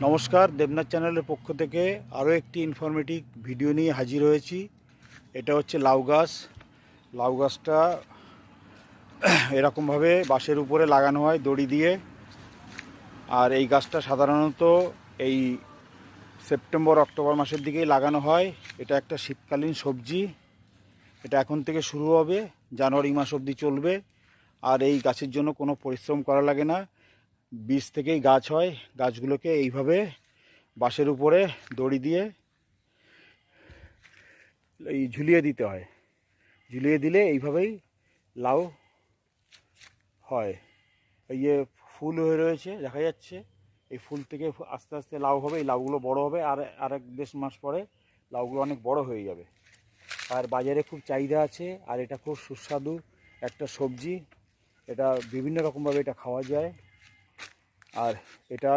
নমস্কার, দেবনাথ চ্যানেলের পক্ষ থেকে আরও একটি ইনফরমেটিভ ভিডিও নিয়ে হাজির হয়েছি। এটা হচ্ছে লাউ গাছ। লাউ গাছটা এরকমভাবে বাঁশের উপরে লাগানো হয় দড়ি দিয়ে। আর এই গাছটা সাধারণত এই সেপ্টেম্বর অক্টোবর মাসের দিকেই লাগানো হয়। এটা একটা শীতকালীন সবজি। এটা এখন থেকে শুরু হবে, জানুয়ারি মাস অবধি চলবে। আর এই গাছের জন্য কোনো পরিশ্রম করা লাগে না, বীজ থেকেই গাছ হয়। গাছগুলোকে এইভাবে বাঁশের উপরে দড়ি দিয়ে এই ঝুলিয়ে দিতে হয়। ঝুলিয়ে দিলে এইভাবেই লাউ হয়। এই যে ফুল হয়ে রয়েছে দেখা যাচ্ছে, এই ফুল থেকে আস্তে আস্তে লাউ হবে। এই লাউগুলো বড় হবে, আর আরেক দেড় মাস পরে লাউগুলো অনেক বড় হয়ে যাবে। আর বাজারে খুব চাহিদা আছে। আর এটা খুব সুস্বাদু একটা সবজি। এটা বিভিন্ন রকমভাবে এটা খাওয়া যায়। আর এটা